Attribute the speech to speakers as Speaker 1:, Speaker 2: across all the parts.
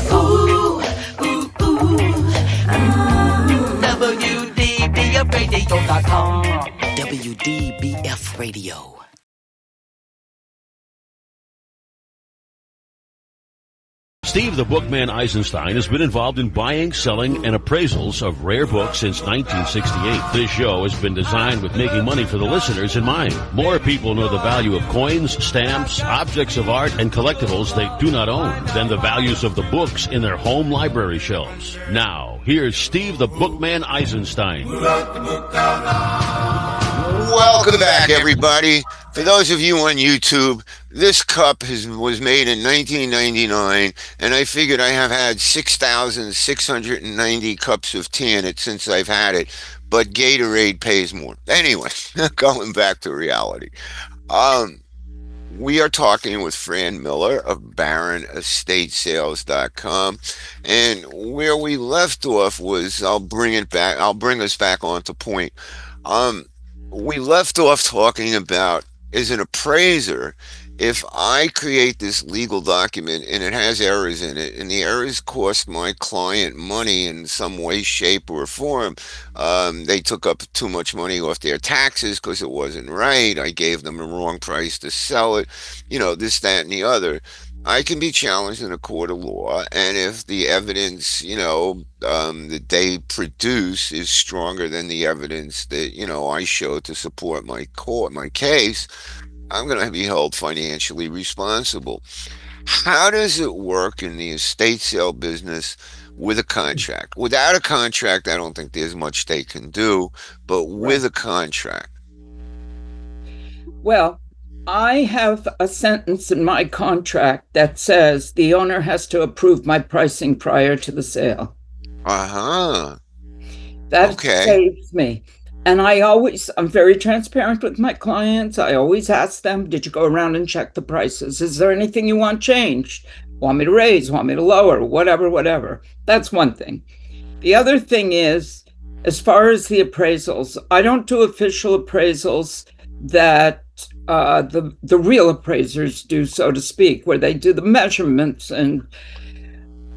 Speaker 1: Ooh, ooh, ooh. WDBFradio.com. WDBF Radio.
Speaker 2: Steve the Bookman Eisenstein has been involved in buying, selling, and appraisals of rare books since 1968. This show has been designed with making money for the listeners in mind. More people know the value of coins, stamps, objects of art, and collectibles they do not own than the values of the books in their home library shelves. Now, here's Steve the Bookman Eisenstein.
Speaker 3: Welcome back, everybody. For those of you on YouTube, this cup was made in 1999, and I figured I have had 6,690 cups of tea in it since I've had it, but Gatorade pays more. Anyway, going back to reality. We are talking with Fran Miller of BaronEstateSales.com, and where we left off was, I'll bring us back onto point. We left off talking about, as an appraiser, if I create this legal document and it has errors in it, and the errors cost my client money in some way, shape, or form, they took up too much money off their taxes because it wasn't right, I gave them the wrong price to sell it, this, that, and the other, I can be challenged in a court of law, and if the evidence, that they produce is stronger than the evidence that, I show to support my case, I'm going to be held financially responsible. How does it work in the estate sale business with a contract? Without a contract, I don't think there's much they can do, but with a contract.
Speaker 4: Well, I have a sentence in my contract that says the owner has to approve my pricing prior to the sale. That saves me. And I'm very transparent with my clients. I always ask them, did you go around and check the prices? Is there anything you want changed? Want me to raise? Want me to lower? Whatever. That's one thing. The other thing is, as far as the appraisals, I don't do official appraisals that the real appraisers do, so to speak, where they do the measurements and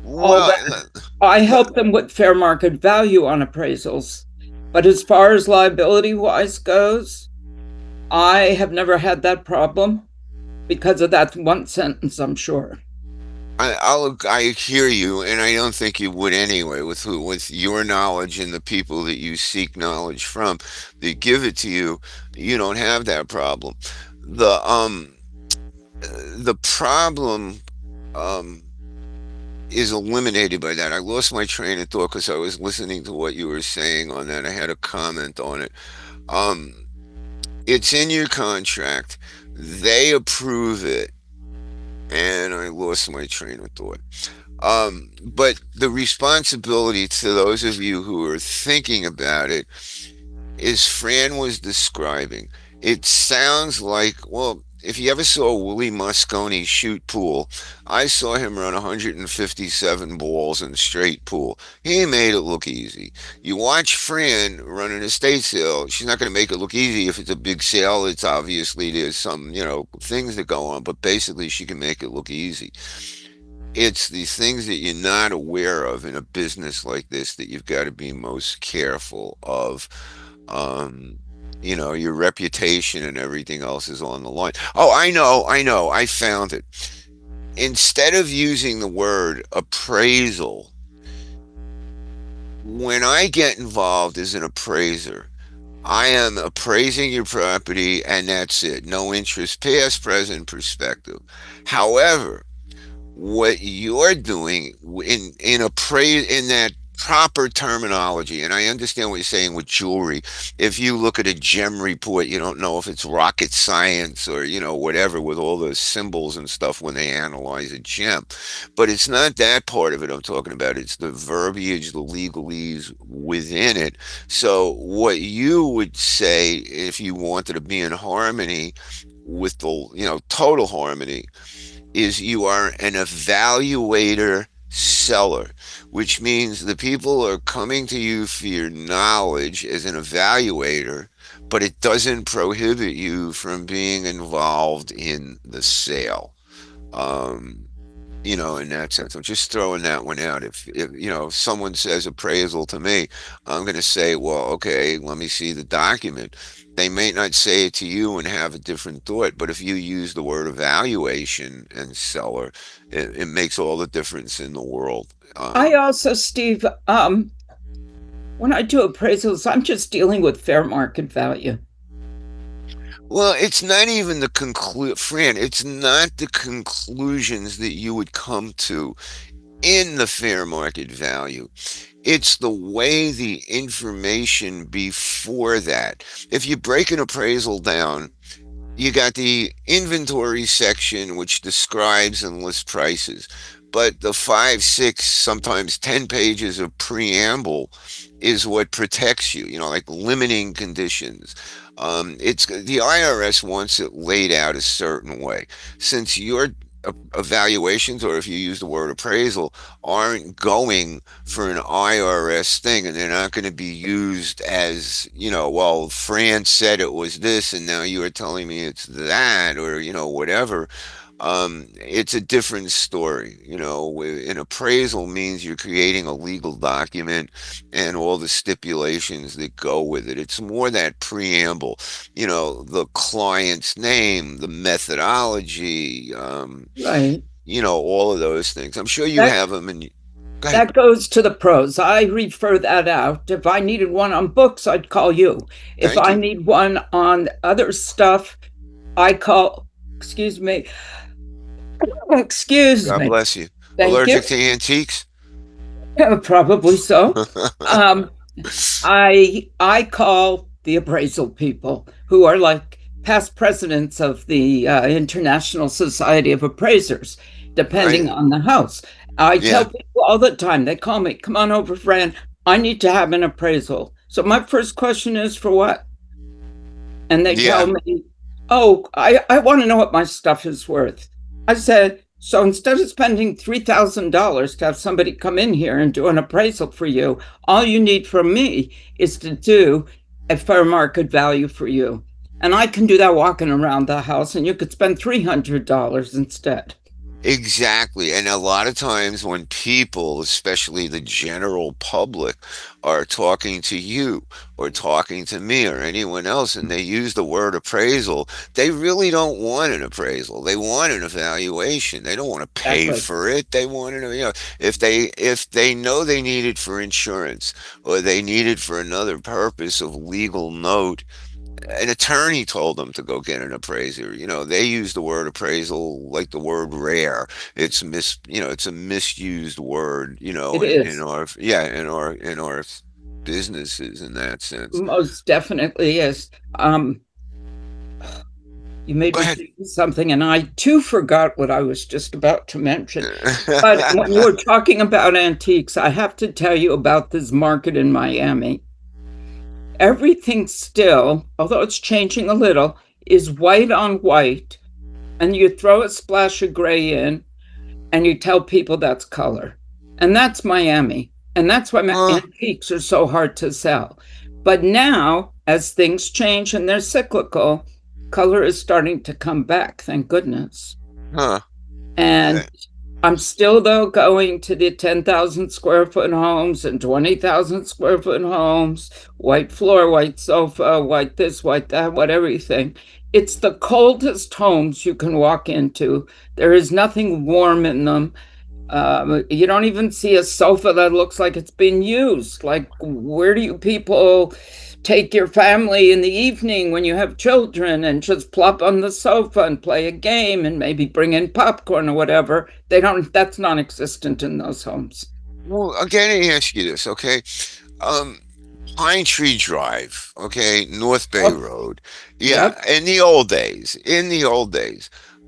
Speaker 4: all that. I help them with fair market value on appraisals. But as far as liability-wise goes, I have never had that problem because of that one sentence, I'm sure.
Speaker 3: I hear you, and I don't think you would anyway, with your knowledge and the people that you seek knowledge from that give it to you. You don't have that problem. The problem is eliminated by that. I lost my train of thought because I was listening to what you were saying on that. I had a comment on it. It's in your contract. They approve it. And I lost my train of thought. But the responsibility to those of you who are thinking about it, as Fran was describing, it sounds like, well, if you ever saw Willie Mosconi shoot pool, I saw him run 157 balls in straight pool. He made it look easy. You watch Fran run an estate sale, she's not going to make it look easy. If it's a big sale, it's obviously there's some, things that go on, but basically she can make it look easy. It's the things that you're not aware of in a business like this that you've got to be most careful of. Your reputation and everything else is on the line. Oh, I know. I found it. Instead of using the word appraisal, when I get involved as an appraiser, I am appraising your property and that's it. No interest, past, present, perspective. However, what you're doing in that proper terminology, and I understand what you're saying with jewelry. If you look at a gem report, you don't know if it's rocket science or, whatever, with all those symbols and stuff when they analyze a gem. But it's not that part of it I'm talking about. It's the verbiage, the legalese within it. So what you would say if you wanted to be in harmony with the, total harmony, is you are an evaluator seller, which means the people are coming to you for your knowledge as an evaluator, but it doesn't prohibit you from being involved in the sale. in that sense. I'm just throwing that one out. If someone says appraisal to me, I'm going to say, well, okay, let me see the document. They may not say it to you and have a different thought, but if you use the word evaluation and seller, it makes all the difference in the world.
Speaker 4: I also, Steve, when I do appraisals, I'm just dealing with fair market value.
Speaker 3: Well, it's not even Fran, it's not the conclusions that you would come to in the fair market value. It's the way the information before that. If you break an appraisal down, you got the inventory section, which describes and lists prices. But the 5, 6, sometimes 10 pages of preamble is what protects you, like limiting conditions. It's the IRS wants it laid out a certain way. Since your evaluations, or if you use the word appraisal, aren't going for an IRS thing, and they're not going to be used as, well, Fran said it was this, and now you are telling me it's that, or, whatever. It's a different story. An appraisal means you're creating a legal document and all the stipulations that go with it. It's more that preamble, the client's name, the methodology,
Speaker 4: Right.
Speaker 3: all of those things. I'm sure you
Speaker 4: That
Speaker 3: have them. And go ahead.
Speaker 4: that goes to the pros. I refer that out. If I needed one on books, I'd call you. If
Speaker 3: Thank
Speaker 4: I
Speaker 3: you.
Speaker 4: need one on other stuff, I call, excuse me, excuse
Speaker 3: God
Speaker 4: me.
Speaker 3: bless you.
Speaker 4: Thank you.
Speaker 3: Allergic to antiques?
Speaker 4: Probably so. Um, I call the appraisal people who are like past presidents of the International Society of Appraisers,
Speaker 3: Right.
Speaker 4: depending on the house. I tell
Speaker 3: Yeah.
Speaker 4: people all the time, they call me, come on over, Fran. I need to have an appraisal. So my first question is for what? And they
Speaker 3: Yeah.
Speaker 4: tell me, oh, I want to know what my stuff is worth. I said, so instead of spending $3,000 to have somebody come in here and do an appraisal for you, all you need from me is to do a fair market value for you. And I can do that walking around the house, and you could spend $300 instead.
Speaker 3: Exactly. And a lot of times when people, especially the general public, are talking to you or talking to me or anyone else, and they use the word appraisal, they really don't want an appraisal. They want an evaluation. They don't want to pay
Speaker 4: Exactly.
Speaker 3: for it. They want to, if they know they need it for insurance or they need it for another purpose of legal note, an attorney told them to go get an appraiser. They use the word appraisal like the word rare. It's a misused word,
Speaker 4: It
Speaker 3: in
Speaker 4: is.
Speaker 3: our, yeah, in our businesses in that sense.
Speaker 4: Most definitely is. You made
Speaker 3: Go
Speaker 4: me
Speaker 3: ahead.
Speaker 4: think of something, and I too forgot what I was just about to mention. But when you were talking about antiques, I have to tell you about this market in Miami. Everything still, although it's changing a little, is white on white, and you throw a splash of gray in, and you tell people that's color. And that's Miami. And that's why
Speaker 3: Huh,
Speaker 4: antiques are so hard to sell. But now, as things change and they're cyclical, color is starting to come back, thank goodness.
Speaker 3: huh.
Speaker 4: And I'm still, though, going to the 10,000 square foot homes and 20,000 square foot homes, white floor, white sofa, white this, white that, what everything. It's the coldest homes you can walk into. There is nothing warm in them. You don't even see a sofa that looks like it's been used. Like, where do you people take your family in the evening when you have children and just plop on the sofa and play a game and maybe bring in popcorn or whatever? They don't, that's non existent in those homes.
Speaker 3: Well, again, I ask you this, okay? Um, Pine Tree Drive, okay, North Bay
Speaker 4: Oh,
Speaker 3: Road. Yeah,
Speaker 4: yep,
Speaker 3: in the old days,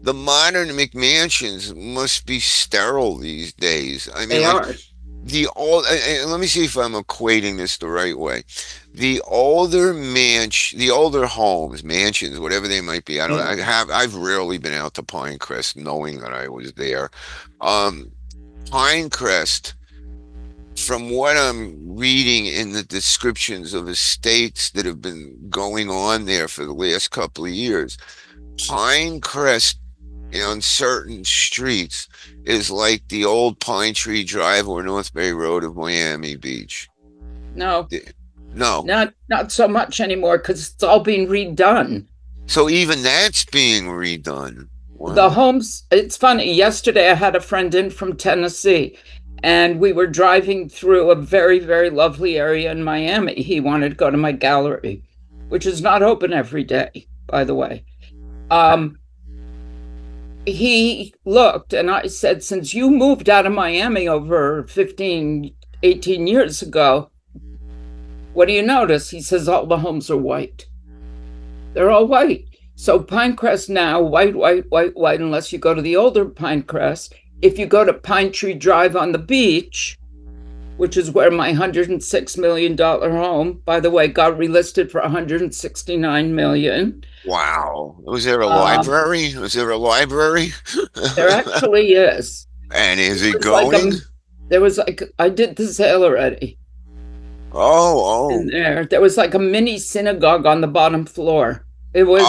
Speaker 3: the modern McMansions must be sterile these days. I mean,
Speaker 4: they
Speaker 3: like
Speaker 4: are.
Speaker 3: let me see if I'm equating this the right way. The older homes, mansions, whatever they might be.
Speaker 4: Yeah.
Speaker 3: I've rarely been out to Pinecrest knowing that I was there. Um, Pinecrest, from what I'm reading in the descriptions of estates that have been going on there for the last couple of years, Pinecrest on certain streets is like the old Pine Tree Drive or North Bay Road of Miami Beach.
Speaker 4: No,
Speaker 3: No.
Speaker 4: not so much anymore because it's all being redone.
Speaker 3: So even that's being redone.
Speaker 4: The
Speaker 3: Wow.
Speaker 4: homes, it's funny. Yesterday, I had a friend in from Tennessee, and we were driving through a very, very lovely area in Miami. He wanted to go to my gallery, which is not open every day, by the way. He looked, and I said, since you moved out of Miami over 15, 18 years ago, what do you notice? He says, all the homes are white. They're all white. So Pinecrest now, white, white, white, white, unless you go to the older Pinecrest. If you go to Pine Tree Drive on the beach, which is where my $106 million home, by the way, got relisted for $169 million.
Speaker 3: Wow. Was there a library? Was there a library?
Speaker 4: There actually is.
Speaker 3: And is it
Speaker 4: Like
Speaker 3: going?
Speaker 4: I did the sale already.
Speaker 3: Oh,
Speaker 4: In there was like a mini synagogue on the bottom floor. It was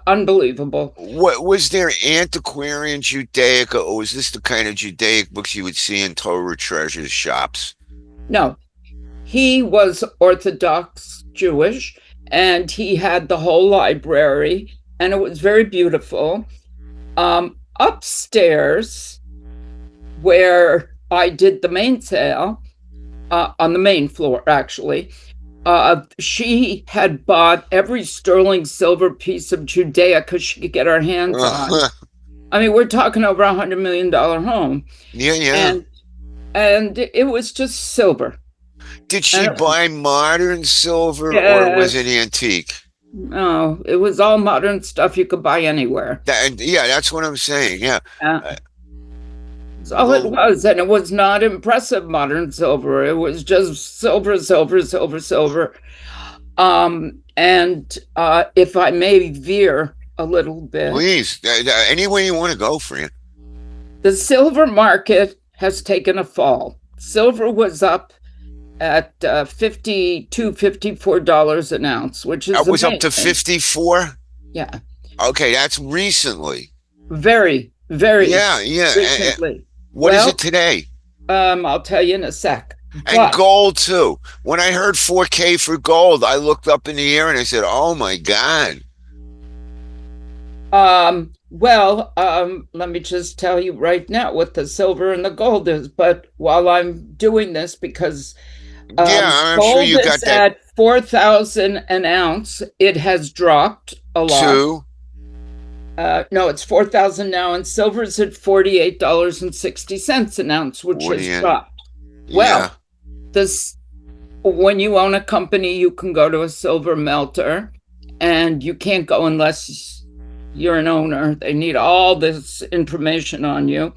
Speaker 4: unbelievable.
Speaker 3: What was there, antiquarian Judaica, or was this the kind of Judaic books you would see in Torah treasure shops?
Speaker 4: No, he was Orthodox Jewish, and he had the whole library, and it was very beautiful. Upstairs, where I did the main sale, on the main floor, actually, she had bought every sterling silver piece of Judaica she could get her hands on. I mean, we're talking over $100 million home.
Speaker 3: Yeah.
Speaker 4: And it was just silver.
Speaker 3: Did she buy modern silver or was it antique?
Speaker 4: No, it was all modern stuff you could buy anywhere.
Speaker 3: That's what I'm saying. Yeah.
Speaker 4: That's all it was. And it was not impressive modern silver. It was just silver, silver, silver, silver. And if I may veer a little bit.
Speaker 3: Please, any way you want to go, Fran.
Speaker 4: The silver market has taken a fall. Silver was up at $52, $54 an ounce, which is
Speaker 3: was up to 54.
Speaker 4: Yeah.
Speaker 3: Okay, that's recently.
Speaker 4: Very, very.
Speaker 3: Yeah.
Speaker 4: Recently.
Speaker 3: What is it today?
Speaker 4: I'll tell you in a sec.
Speaker 3: And gold too. When I heard 4K for gold, I looked up in the air and I said, "Oh my God."
Speaker 4: Let me just tell you right now what the silver and the gold is. But while I'm doing this, because
Speaker 3: I'm
Speaker 4: gold
Speaker 3: sure you got that
Speaker 4: at 4,000 an ounce, it has dropped a lot. No, it's 4,000 now, and silver's at $48.60 an ounce, which has dropped. Well, when you own a company, you can go to a silver melter, and you can't go unless you're an owner. They need all this information on you.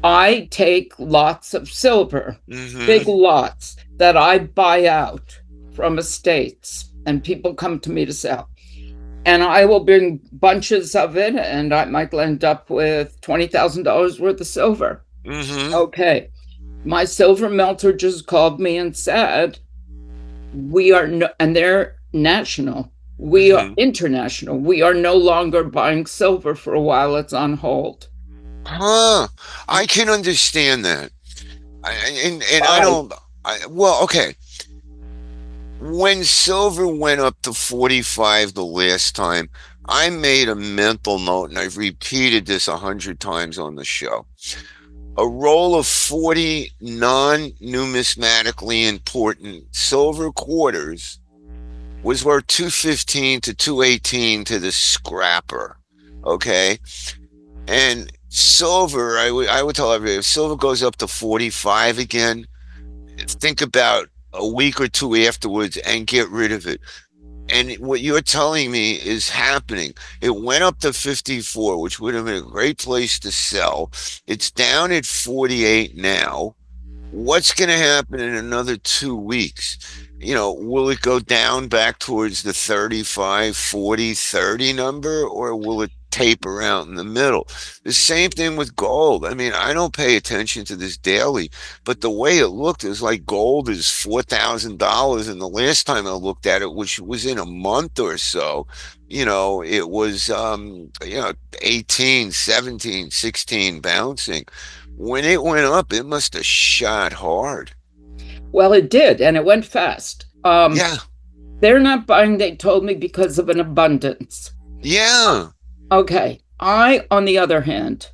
Speaker 4: I take lots of silver, big lots, that I buy out from estates, and people come to me to sell. And I will bring bunches of it, and I might end up with $20,000 worth of silver. Okay. My silver melter just called me and said, and they're national. We are international. We are no longer buying silver for a while. It's on hold.
Speaker 3: I can understand that. Okay. When silver went up to 45 the last time, I made a mental note, and I've repeated this 100 times on the show. A roll of 40 non-numismatically important silver quarters was worth $2.15 to $2.18 to the scrapper. Okay? And silver, I would tell everybody, if silver goes up to 45 again, think about a week or two afterwards and get rid of it. And what you're telling me is happening. It went up to 54, which would have been a great place to sell. It's down at 48 now. What's going to happen in another 2 weeks? Will it go down back towards the 35, 40, 30 number, or will it taper out in the middle. The same thing with gold. I mean, I don't pay attention to this daily, but the way it looked is like gold is $4,000. And the last time I looked at it, which was in a month or so, it was 18, 17, 16 bouncing. When it went up, it must have shot hard.
Speaker 4: Well, it did, and it went fast.
Speaker 3: Yeah.
Speaker 4: They're not buying, they told me, because of an abundance.
Speaker 3: Yeah.
Speaker 4: Okay. I, on the other hand,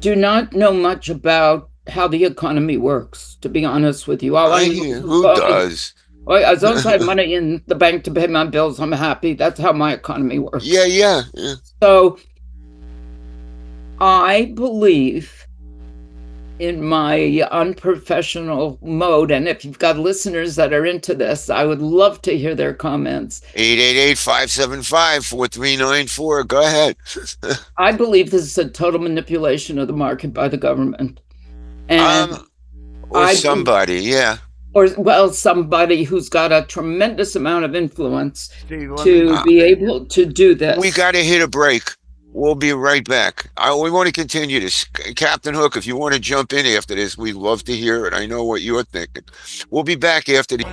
Speaker 4: do not know much about how the economy works, to be honest with you. All I know
Speaker 3: Who does?
Speaker 4: as long as I have money in the bank to pay my bills, I'm happy. That's how my economy works.
Speaker 3: Yeah.
Speaker 4: So I believe, in my unprofessional mode, and if you've got listeners that are into this, I would love to hear their comments.
Speaker 3: 888-575-4394. Go ahead.
Speaker 4: I believe this is a total manipulation of the market by the government. And
Speaker 3: somebody, yeah.
Speaker 4: Somebody who's got a tremendous amount of influence to be able to do this.
Speaker 3: We got to hit a break. We'll be right back. We want to continue this. Captain Hook, if you want to jump in after this, we'd love to hear it. I know what you're thinking. We'll be back after the...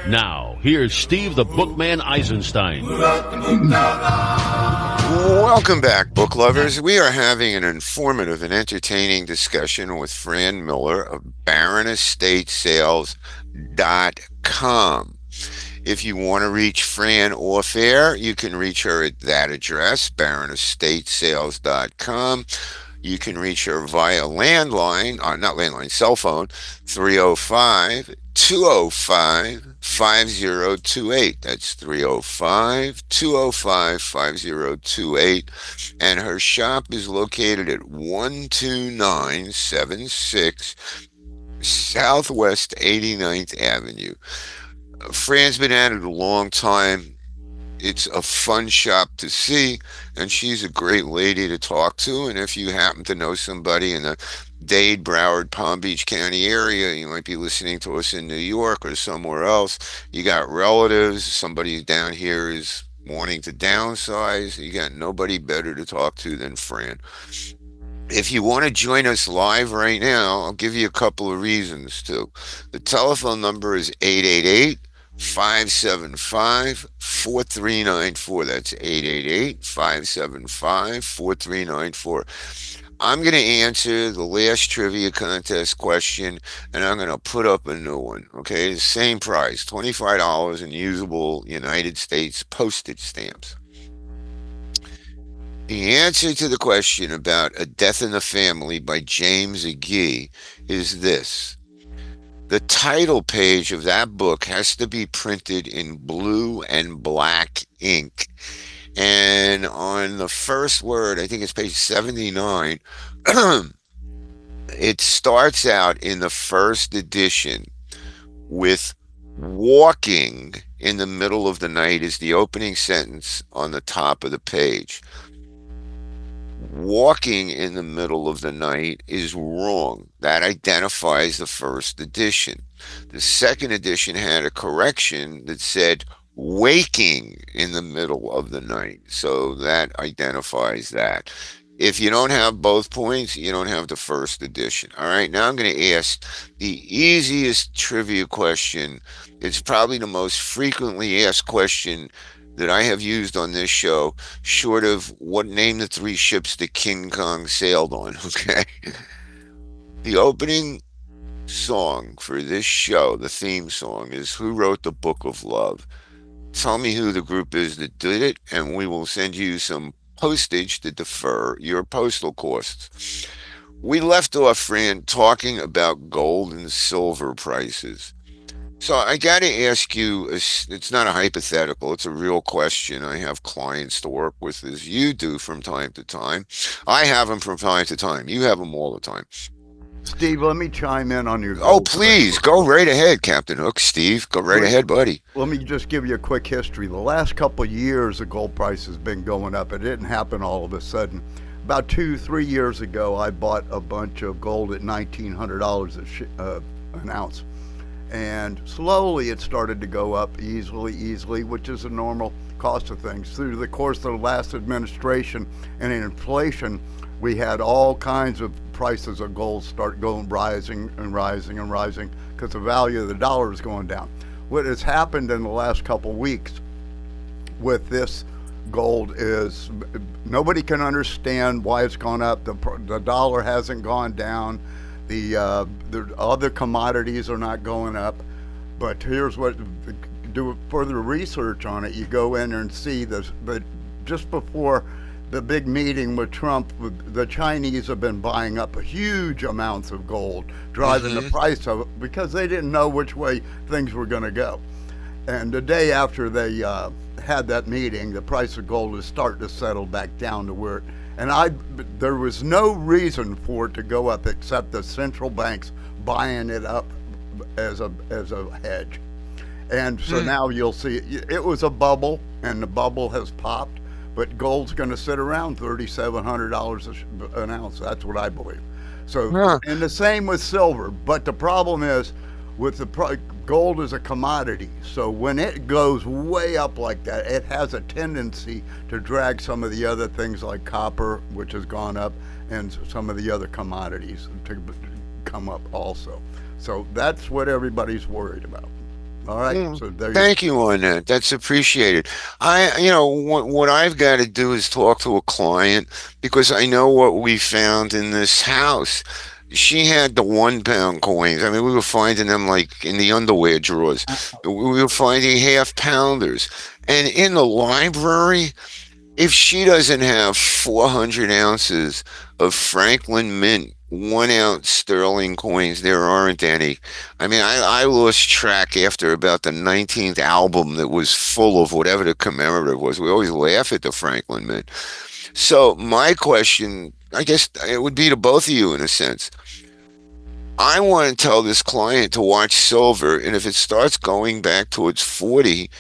Speaker 2: Now, here's Steve the Bookman Eisenstein.
Speaker 3: Welcome back, book lovers. We are having an informative and entertaining discussion with Fran Miller of BaronEstateSales.com. If you want to reach Fran off air, you can reach her at that address, BaronEstateSales.com. You can reach her via landline, not landline, cell phone, 305-205-5028. That's 305-205-5028. And her shop is located at 12976 Southwest 89th Avenue. Fran's been at it a long time. It's a fun shop to see, and she's a great lady to talk to. And if you happen to know somebody in the Dade, Broward, Palm Beach County area, you might be listening to us in New York or somewhere else, you got relatives, somebody down here is wanting to downsize, you got nobody better to talk to than Fran. If you want to join us live right now, I'll give you a couple of reasons to. The telephone number is 888-575-4394. That's 888-575-4394. I'm going to answer the last trivia contest question, and I'm going to put up a new one. Okay, the same price, $25 in usable United States postage stamps. The answer to the question about A Death in the Family by James Agee is this. The title page of that book has to be printed in blue and black ink. And on the first word, I think it's page 79, it starts out in the first edition with walking in the middle of the night is the opening sentence on the top of the page. Walking in the middle of the night is wrong. That identifies the first edition. The second edition had a correction that said waking in the middle of the night. So that identifies that. If you don't have both points, you don't have the first edition. All right, now I'm going to ask the easiest trivia question. It's probably the most frequently asked question that I have used on this show, short of what name the three ships that King Kong sailed on, okay? The opening song for this show, the theme song, is Who Wrote the Book of Love? Tell me who the group is that did it, and we will send you some postage to defer your postal costs. We left off, Fran, talking about gold and silver prices. So I got to ask you, it's not a hypothetical, it's a real question. I have clients to work with as you do from time to time. I have them from time to time. You have them all the time.
Speaker 5: Steve, let me chime in on your
Speaker 3: Oh,
Speaker 5: gold thing.
Speaker 3: please go right ahead, Captain Hook. Steve, go right
Speaker 5: Quick,
Speaker 3: ahead, buddy.
Speaker 5: let me just give you a quick history. The last couple of years, the gold price has been going up. It didn't happen all of a sudden. About 2, 3 years ago, I bought a bunch of gold at $1,900 an ounce, and slowly it started to go up easily, which is a normal cost of things. Through the course of the last administration and in inflation, we had all kinds of prices of gold start going rising because the value of the dollar is going down. What has happened in the last couple of weeks with this gold is nobody can understand why it's gone up. The dollar hasn't gone down. The other commodities are not going up. But here's what: do further research on it. You go in and see this. But just before the big meeting with Trump, the Chinese have been buying up huge amounts of gold, driving the price of it because they didn't know which way things were going to go. And the day after they had that meeting, the price of gold is starting to settle back down to where there was no reason for it to go up except the central banks buying it up as a hedge. And so now you'll see it was a bubble, and the bubble has popped. But gold's going to sit around $3,700 an ounce. That's what I believe. So,
Speaker 3: Huh.
Speaker 5: and the same with silver. But the problem is, with gold is a commodity. So when it goes way up like that, it has a tendency to drag some of the other things like copper, which has gone up, and some of the other commodities to come up also. So that's what everybody's worried about. All right. So there you
Speaker 3: Thank you on that. That's appreciated. What I've got to do is talk to a client because I know what we found in this house. She had the 1 pound coins. I mean, we were finding them like in the underwear drawers. We were finding half pounders. And in the library, if she doesn't have 400 ounces of Franklin Mint 1 ounce sterling coins, there aren't any. I mean, I lost track after about the 19th album that was full of whatever the commemorative was. We always laugh at the Franklin Mint. So, my question, I guess it would be to both of you in a sense. I want to tell this client to watch silver, and if it starts going back towards 40,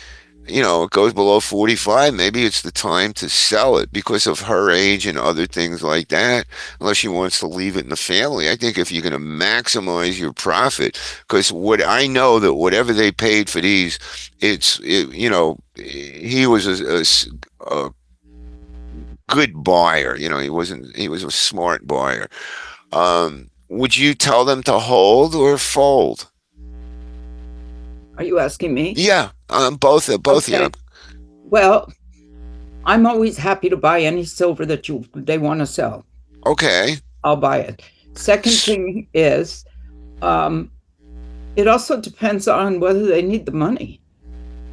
Speaker 3: it goes below 45, maybe it's the time to sell it because of her age and other things like that, unless she wants to leave it in the family. I think if you're going to maximize your profit, because what I know that whatever they paid for these, he was a good buyer. He was a smart buyer. Would you tell them to hold or fold?
Speaker 4: Are you asking me?
Speaker 3: Yeah, both of you.
Speaker 4: Well, I'm always happy to buy any silver that they want to sell.
Speaker 3: Okay.
Speaker 4: I'll buy it. Second thing is, it also depends on whether they need the money.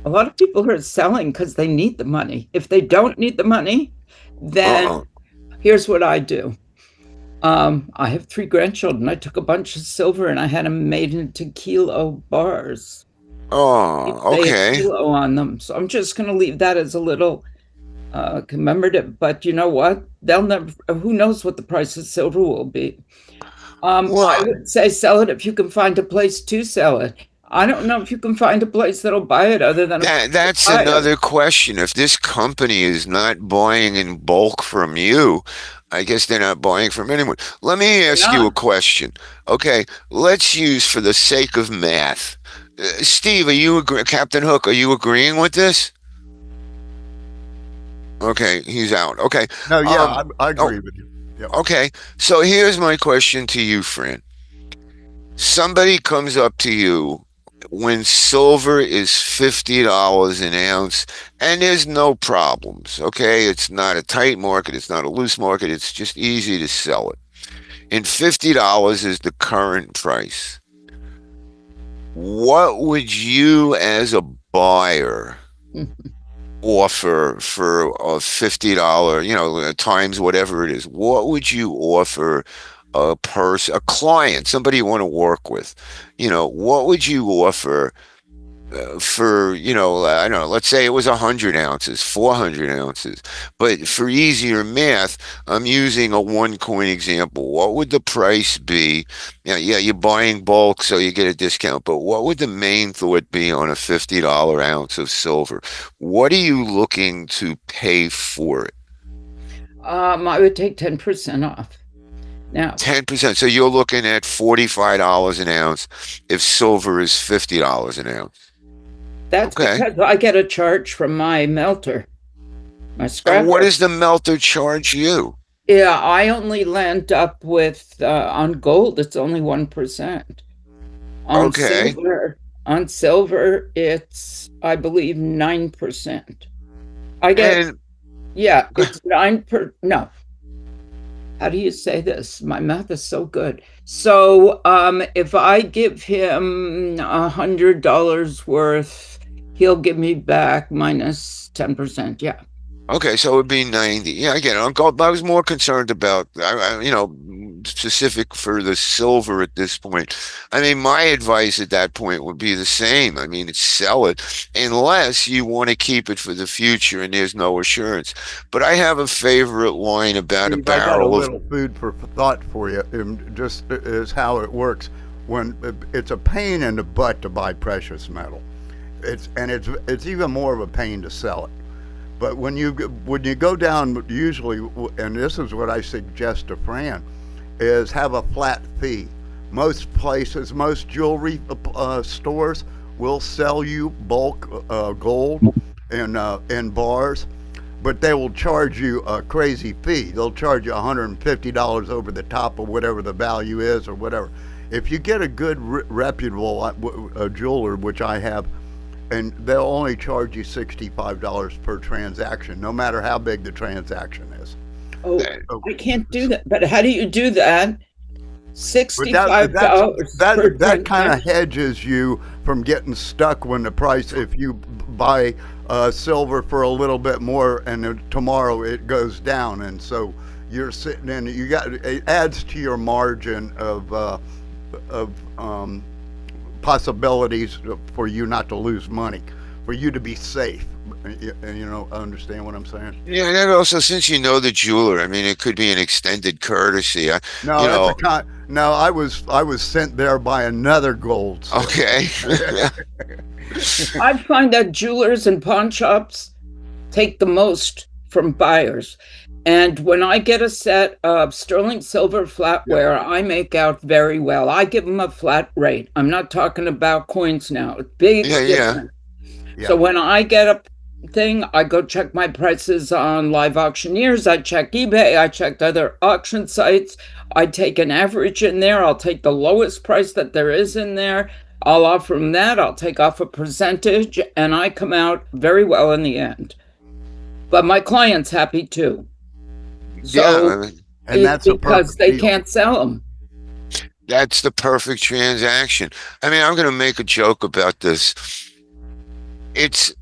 Speaker 4: A lot of people are selling because they need the money. If they don't need the money, then here's what I do. I have 3 grandchildren. I took a bunch of silver and I had them made into kilo bars.
Speaker 3: Oh,
Speaker 4: They
Speaker 3: okay.
Speaker 4: have kilo on them. So I'm just going to leave that as a little commemorative. But you know what? They'll never. Who knows what the price of silver will be? I would say sell it if you can find a place to sell it. I don't know if you can find a place that'll buy it other than
Speaker 3: that's another question. If this company is not buying in bulk from you, I guess they're not buying from anyone. Let me ask you a question. Okay, let's use for the sake of math. Steve, Captain Hook, are you agreeing with this? Okay, he's out. Okay.
Speaker 5: No, yeah, I agree with you. Yep.
Speaker 3: Okay, so here's my question to you, Fran. Somebody comes up to you when silver is $50 an ounce and there's no problems, okay? It's not a tight market, it's not a loose market, it's just easy to sell it. And $50 is the current price. What would you as a buyer offer for a $50, times whatever it is? What would you offer a client, somebody you want to work with? What would you offer for, I don't know, let's say it was 100 ounces, 400 ounces. But for easier math, I'm using a one coin example. What would the price be? Yeah, you're buying bulk, so you get a discount. But what would the main thought be on a $50 ounce of silver? What are you looking to pay for it?
Speaker 4: I would take 10% off. Now,
Speaker 3: 10%. So you're looking at $45 an ounce if silver is $50 an ounce.
Speaker 4: that's
Speaker 3: Okay.
Speaker 4: because I get a charge from my melter, my
Speaker 3: And
Speaker 4: scrapper.
Speaker 3: what does the melter charge you?
Speaker 4: Yeah, I only land up with on gold, it's only 1%.
Speaker 3: Okay.
Speaker 4: On silver, it's I believe 9%. I get
Speaker 3: And
Speaker 4: yeah, it's 9 per no. How do you say this? My math is so good. So if I give him $100 worth, he'll give me back minus 10%. Yeah.
Speaker 3: okay, so it'd be 90. Yeah, I get it. I was more concerned about, specific for the silver at this point. I mean, my advice at that point would be the same. I mean, it's sell it unless you want to keep it for the future and there's no assurance. But I have a favorite line about a
Speaker 5: Steve, I got a
Speaker 3: barrel of,
Speaker 5: little food for thought for you. Just is how it works. When it's a pain in the butt to buy precious metal, it's even more of a pain to sell it. But when you go down, usually, and this is what I suggest to Fran, is have a flat fee. Most places, most jewelry stores will sell you bulk gold in bars, but they will charge you a crazy fee. They'll charge you $150 over the top of whatever the value is or whatever. If you get a good reputable jeweler, which I have, and they'll only charge you $65 per transaction, no matter how big the transaction is.
Speaker 4: Oh, I can't do that. But how do you do that?
Speaker 5: But
Speaker 4: $65 per
Speaker 5: that kind of
Speaker 4: transaction.
Speaker 5: hedges you from getting stuck when the price, if you buy silver for a little bit more and then tomorrow it goes down, and so you're sitting in, it adds to your margin of possibilities for you not to lose money, for you to be safe. Understand what I'm saying?
Speaker 3: yeah, and also since you know the jeweler, I mean, it could be an extended courtesy.
Speaker 5: No,
Speaker 3: You
Speaker 5: that's
Speaker 3: know,
Speaker 5: no. I was sent there by another gold salesman.
Speaker 3: okay.
Speaker 4: I find that jewelers and pawn shops take the most from buyers. And when I get a set of sterling silver flatware, I make out very well. I give them a flat rate. I'm not talking about coins now. Big
Speaker 3: Yeah, yeah.
Speaker 4: difference. So
Speaker 5: Yeah.
Speaker 4: when I get a thing, I go check my prices on live auctioneers. I check eBay. I checked other auction sites. I take an average in there. I'll take the lowest price that there is in there. I'll offer them that. I'll take off a percentage, and I come out very well in the end. But my client's happy too.
Speaker 3: Yeah, I
Speaker 4: So
Speaker 3: mean,
Speaker 5: And
Speaker 4: it's
Speaker 5: that's a
Speaker 4: because
Speaker 5: perfect
Speaker 4: they
Speaker 5: deal.
Speaker 4: can't sell them.
Speaker 3: that's the perfect transaction. I mean, I'm going to make a joke about this. It's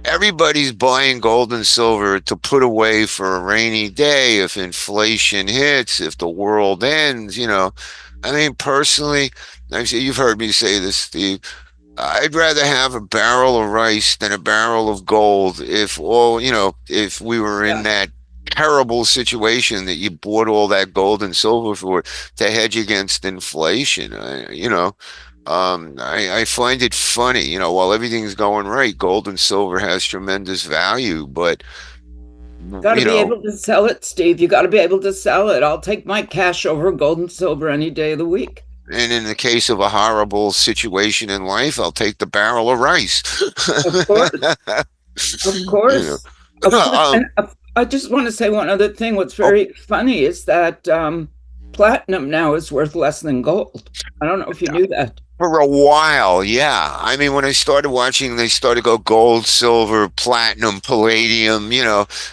Speaker 3: everybody's buying gold and silver to put away for a rainy day if inflation hits, if the world ends. I mean, personally, you've heard me say this, Steve. I'd rather have a barrel of rice than a barrel of gold if we were in
Speaker 4: Yeah.
Speaker 3: that terrible situation that you bought all that gold and silver for to hedge against inflation. I find it funny, while everything's going right, gold and silver has tremendous value, but
Speaker 4: Got to
Speaker 3: you
Speaker 4: be
Speaker 3: know,
Speaker 4: able to sell it, Steve. You got to be able to sell it. I'll take my cash over gold and silver any day of the week.
Speaker 3: and in the case of a horrible situation in life, I'll take the barrel of rice.
Speaker 4: Of course. Of
Speaker 3: you know.
Speaker 4: course. Of course.
Speaker 3: Um,
Speaker 4: And I just want to say one other thing. What's
Speaker 3: oh,
Speaker 4: very funny is that platinum now is worth less than gold. I don't know if you knew that.
Speaker 3: for a while, yeah. I mean, when I started watching, they started to go gold, silver, platinum, palladium.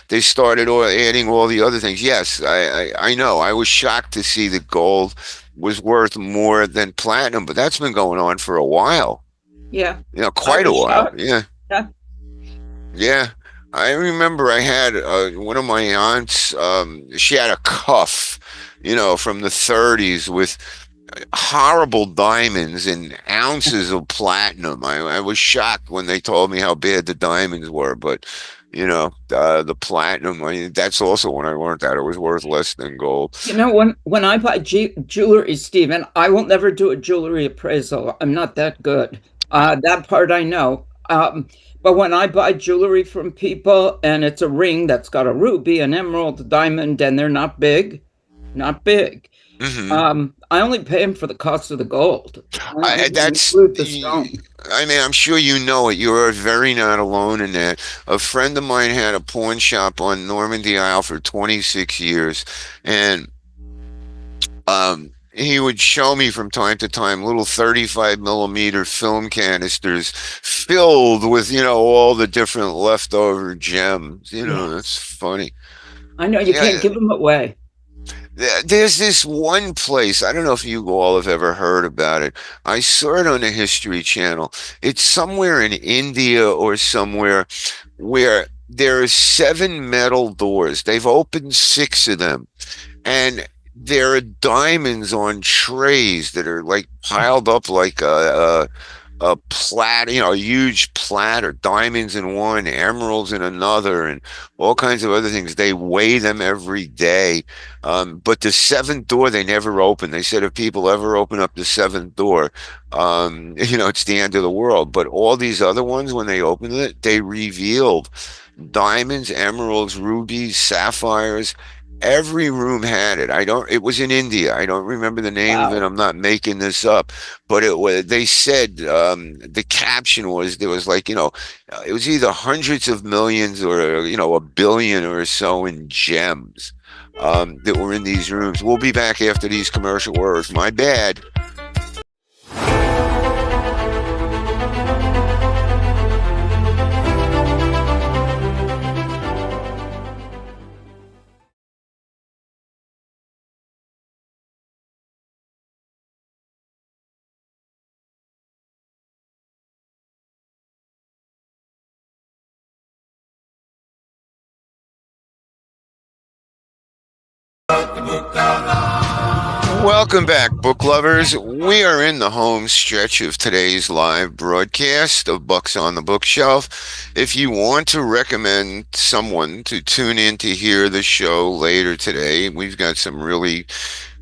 Speaker 3: They started adding all the other things. Yes, I know. I was shocked to see that gold was worth more than platinum, but that's been going on for a while.
Speaker 4: Yeah. I
Speaker 3: Quite a
Speaker 4: was
Speaker 3: while.
Speaker 4: shocked.
Speaker 3: Yeah,
Speaker 4: Yeah.
Speaker 3: yeah. I remember I had one of my aunts. She had a cuff, from the 30s with horrible diamonds and ounces of platinum. I was shocked when they told me how bad the diamonds were, but the platinum, that's also when I learned that it was worth less than gold.
Speaker 4: When I buy jewelry, Stephen, I will never do a jewelry appraisal. I'm not that good. That part I know. But when I buy jewelry from people and it's a ring that's got a ruby, an emerald, a diamond, and they're not big, not big.
Speaker 3: Hmm.
Speaker 4: I only pay them for the cost of the gold. I don't
Speaker 3: I,
Speaker 4: even
Speaker 3: that's,
Speaker 4: include the stone.
Speaker 3: I mean, I'm sure you know it. You're very not alone in that. A friend of mine had a pawn shop on Normandy Isle for 26 years, and he would show me from time to time little 35 millimeter film canisters filled with, all the different leftover gems. That's
Speaker 4: Yes,
Speaker 3: funny.
Speaker 4: I know you can't
Speaker 3: Yeah,
Speaker 4: give them away.
Speaker 3: there's this one place. I don't know if you all have ever heard about it. I saw it on the History Channel. It's somewhere in India or somewhere where there are seven metal doors. They've opened six of them, and there are diamonds on trays that are like piled up like a platter, a huge platter, diamonds in one, emeralds in another, and all kinds of other things. They weigh them every day. But the seventh door, they never open. They said if people ever open up the seventh door, it's the end of the world. But all these other ones, when they opened it, they revealed diamonds, emeralds, rubies, sapphires. Every room had it. It was in India. I don't remember the name of it.
Speaker 4: Wow.
Speaker 3: I'm not making this up, but it was, they said, the caption was, there was like, it was either hundreds of millions or, a billion or so in gems, that were in these rooms. We'll be back after these commercial words. My bad. Welcome back, book lovers. We are in the home stretch of today's live broadcast of Bucks on the Bookshelf. If you want to recommend someone to tune in to hear the show later today, we've got some really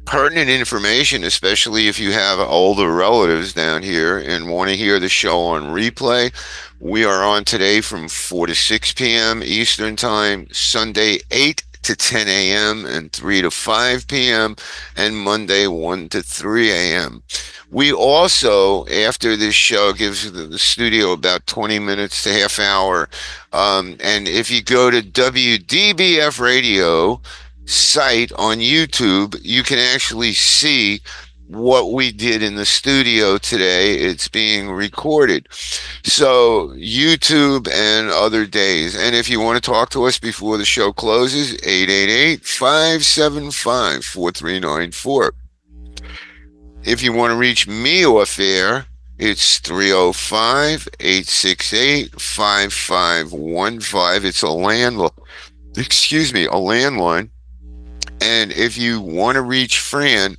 Speaker 3: pertinent information, especially if you have older relatives down here and want to hear the show on replay. We are on today from 4 to 6 p.m. Eastern Time, Sunday 8 to 10 a.m. and 3 to 5 p.m. and Monday 1 to 3 a.m. We also, after this show, gives the studio about 20 minutes to half hour. And if you go to WDBF Radio site on YouTube, you can actually see what we did in the studio today. It's being recorded. So YouTube and other days. And if you want to talk to us before the show closes, 888-575-4394. If you want to reach me off air, it's 305-868-5515. It's a landline. Excuse me, a landline. And if you want to reach Fran,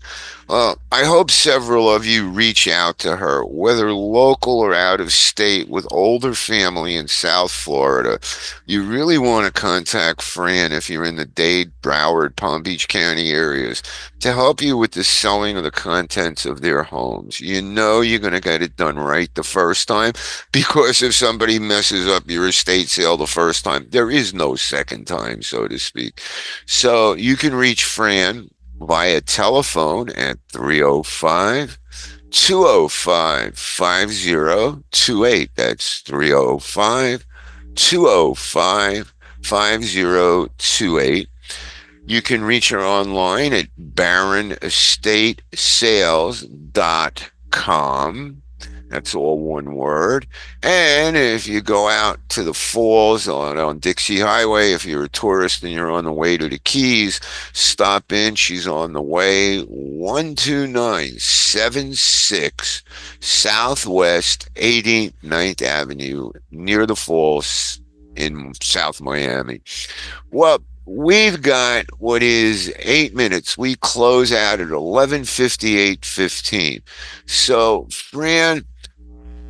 Speaker 3: I hope several of you reach out to her, whether local or out of state, with older family in South Florida. You really want to contact Fran if you're in the Dade, Broward, Palm Beach County areas to help you with the selling of the contents of their homes. You know you're going to get it done right the first time, because if somebody messes up your estate sale the first time, there is no second time, so to speak. So you can reach Fran via telephone at 305-205-5028. That's 305-205-5028. You can reach her online at baronestatesales.com. That's all one word. And if you go out to the falls on Dixie Highway, if you're a tourist and you're on the way to the Keys, stop in. She's on the way, 12976 Southwest 89th Avenue, near the falls in South Miami. Well, we've got what is 8 minutes. We close out at 11:58:15. So, Fran,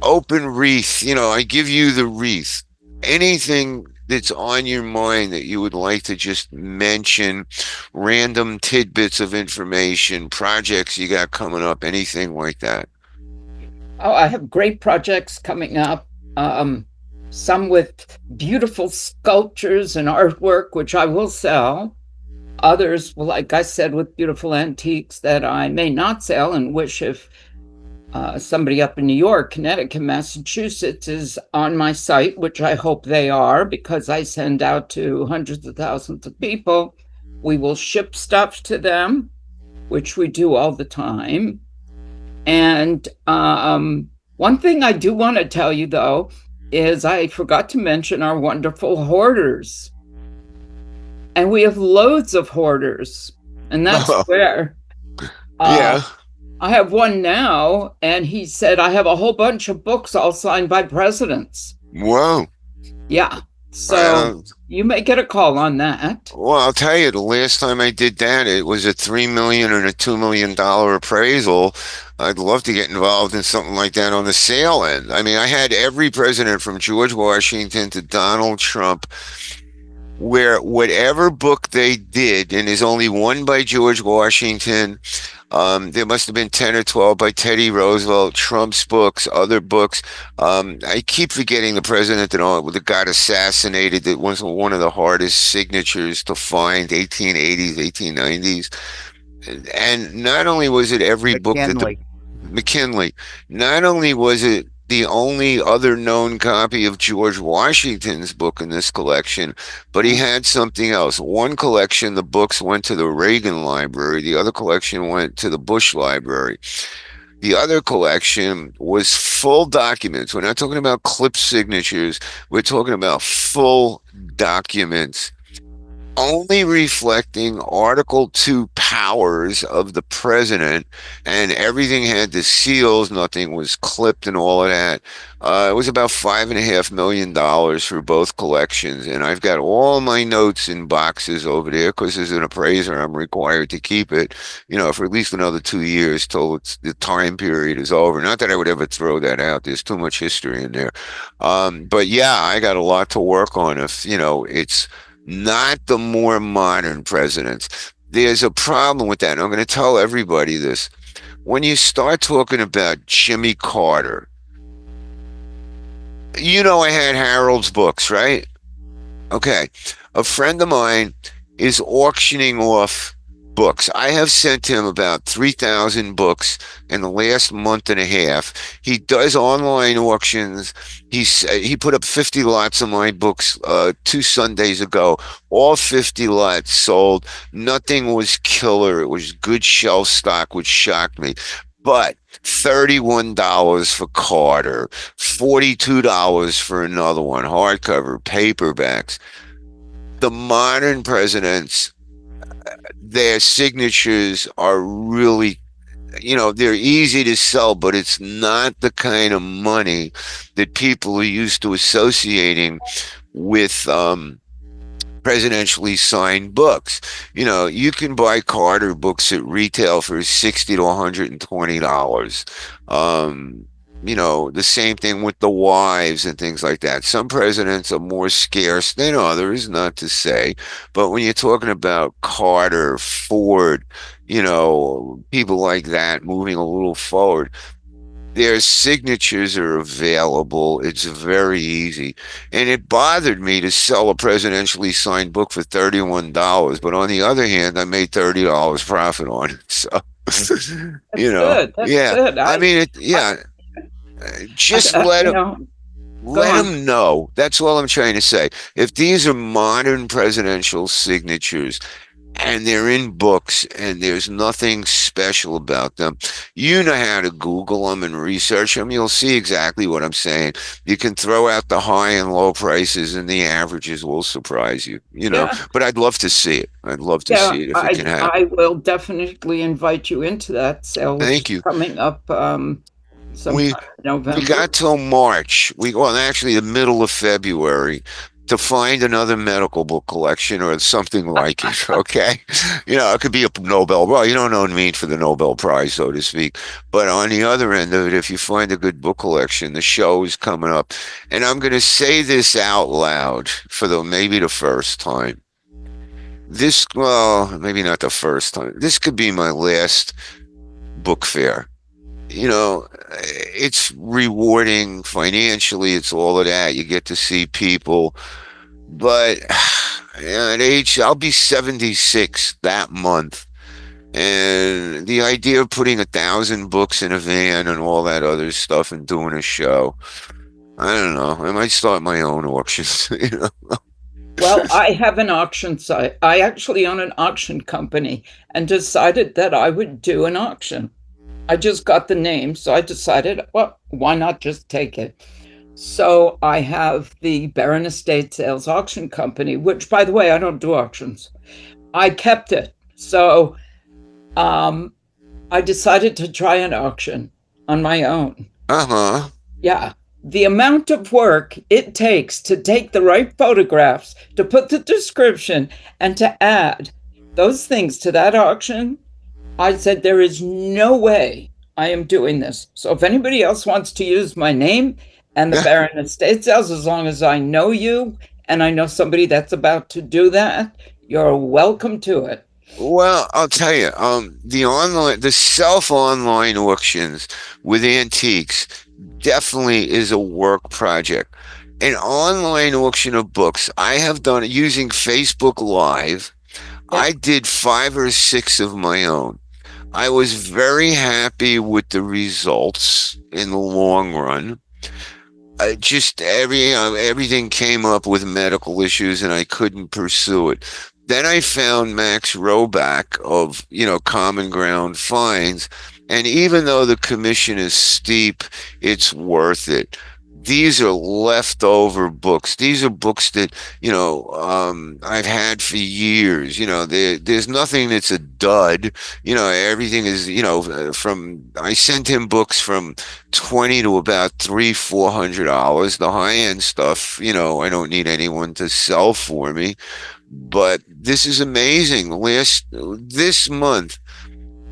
Speaker 3: open wreath. I give you the wreath. Anything that's on your mind that you would like to just mention, random tidbits of information, projects you got coming up, anything like that.
Speaker 4: Oh, I have great projects coming up. Some with beautiful sculptures and artwork, which I will sell. Others, well, like I said, with beautiful antiques that I may not sell and wish if somebody up in New York, Connecticut, Massachusetts is on my site, which I hope they are because I send out to hundreds of thousands of people. We will ship stuff to them, which we do all the time. And one thing I do want to tell you, though, is I forgot to mention our wonderful hoarders. And we have loads of hoarders. And that's where
Speaker 3: Yeah.
Speaker 4: I have one now, and he said, I have a whole bunch of books all signed by presidents.
Speaker 3: Whoa.
Speaker 4: Yeah. So you may get a call on that.
Speaker 3: Well, I'll tell you, the last time I did that, it was a $3 million and a $2 million appraisal. I'd love to get involved in something like that on the sale end. I mean, I had every president from George Washington to Donald Trump, where whatever book they did, and there's only one by George Washington. There must have been 10 or 12 by Teddy Roosevelt, Trump's books, other books. I keep forgetting the president that got assassinated. That was one of the hardest signatures to find, 1880s, 1890s. And not only was it every book that McKinley, not only was it the only other known copy of George Washington's book in this collection, but he had something else. One collection, the books went to the Reagan Library. The other collection went to the Bush Library. The other collection was full documents. We're not talking about clip signatures. We're talking about full documents, only reflecting Article 2 powers of the president, and everything had the seals, nothing was clipped and all of that. It was about $5.5 million for both collections, and I've got all my notes in boxes over there because as an appraiser, I'm required to keep it, for at least another 2 years till the time period is over. Not that I would ever throw that out. There's too much history in there. But yeah, I got a lot to work on if, it's not the more modern presidents. There's a problem with that. And I'm going to tell everybody this. When you start talking about Jimmy Carter, I had Harold's books, right? Okay. A friend of mine is auctioning off books. I have sent him about 3,000 books in the last month and a half. He does online auctions. He put up 50 lots of my books 2 Sundays ago. All 50 lots sold. Nothing was killer. It was good shelf stock, which shocked me. But $31 for Carter, $42 for another one, hardcover, paperbacks. The modern presidents, their signatures are really, they're easy to sell, but it's not the kind of money that people are used to associating with presidentially signed books. You can buy Carter books at retail for $60 to $120. The same thing with the wives and things like that. Some presidents are more scarce than others, not to say, but when you're talking about Carter, Ford, people like that moving a little forward, their signatures are available. It's very easy. And it bothered me to sell a presidentially signed book for $31. But on the other hand, I made $30 profit on it. So,
Speaker 4: Good. That's
Speaker 3: yeah.
Speaker 4: good.
Speaker 3: I mean, just let them know. That's all I'm trying to say. If these are modern presidential signatures and they're in books and there's nothing special about them, you know how to Google them and research them. You'll see exactly what I'm saying. You can throw out the high and low prices and the averages will surprise you, but I'd love to see it. I'd love to see it if it can happen.
Speaker 4: I will definitely invite you into that sale.
Speaker 3: Thank you.
Speaker 4: Coming up sometime in November.
Speaker 3: We got till March. Actually the middle of February. to find another medical book collection or something like it. Okay, it could be a Nobel. Well, you don't know what I mean for the Nobel Prize, so to speak. But on the other end of it, if you find a good book collection, the show is coming up, and I'm going to say this out loud for maybe the first time. Well, maybe not the first time. This could be my last book fair. It's rewarding financially. It's all of that. You get to see people. But at age, I'll be 76 that month. And the idea of putting 1,000 books in a van and all that other stuff and doing a show, I don't know. I might start my own auctions,
Speaker 4: Well, I have an auction site. I actually own an auction company and decided that I would do an auction. I just got the name, so I decided, well, why not just take it? So I have the Barron Estate Sales Auction Company, which, by the way, I don't do auctions. I kept it. So I decided to try an auction on my own.
Speaker 3: Uh-huh.
Speaker 4: Yeah. The amount of work it takes to take the right photographs, to put the description, and to add those things to that auction, I said, there is no way I am doing this. So if anybody else wants to use my name and the Barron Estate Sales, as long as I know you and I know somebody that's about to do that, you're welcome to it.
Speaker 3: Well, I'll tell you, the self-online auctions with antiques definitely is a work project. An online auction of books, I have done it using Facebook Live. Yeah. I did 5 or 6 of my own. I was very happy with the results in the long run. Just everything came up with medical issues and I couldn't pursue it. Then I found Max Roback of, Common Ground Finds. And even though the commission is steep, it's worth it. These are leftover books. These are books that, I've had for years. There's nothing that's a dud. Everything is, I sent him books from $20 to about $300-400. The high-end stuff, I don't need anyone to sell for me. But this is amazing. This month,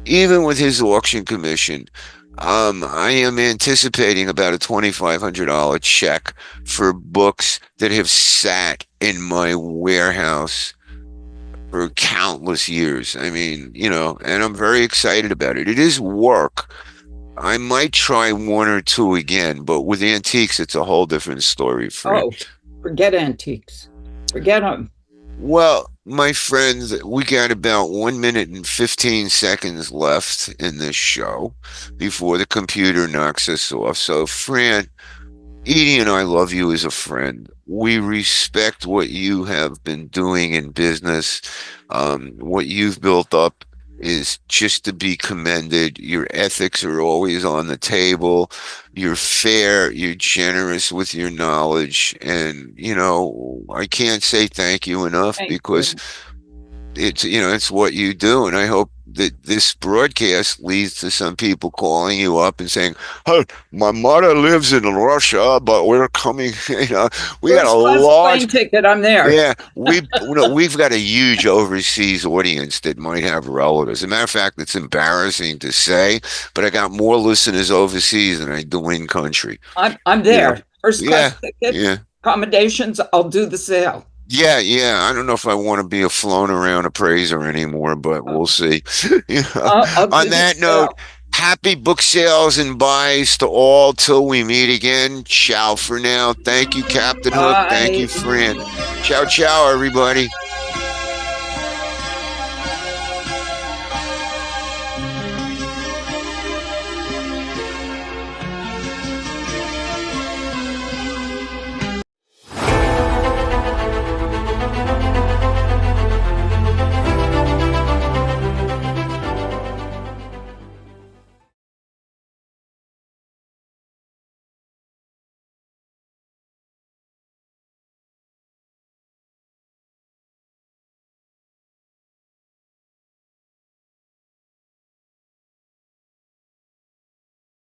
Speaker 3: even with his auction commission, I am anticipating about a $2,500 check for books that have sat in my warehouse for countless years. I mean, and I'm very excited about it. It is work. I might try 1 or 2 again, but with antiques, it's a whole different story.
Speaker 4: Oh, forget antiques. Forget them.
Speaker 3: Well, my friends, we got about 1 minute and 15 seconds left in this show before the computer knocks us off. So, Fran, Edie and I love you as a friend. We respect what you have been doing in business. What you've built up is just to be commended. Your ethics are always on the table. You're fair. You're generous with your knowledge. And, I can't say thank you enough because it's what you do. And I hope that this broadcast leads to some people calling you up and saying, "Hey, my mother lives in Russia, but we're coming." We got a large
Speaker 4: plane ticket. I'm there.
Speaker 3: Yeah, we've got a huge overseas audience that might have relatives. As a matter of fact, it's embarrassing to say, but I got more listeners overseas than I do in country.
Speaker 4: I'm there. First class ticket, accommodations. I'll do the sale.
Speaker 3: Yeah. I don't know if I want to be a flown around appraiser anymore, but we'll see. On that note, happy book sales and buys to all till we meet again. Ciao for now. Thank you, Captain Hook. Thank you, Fran. Ciao, everybody.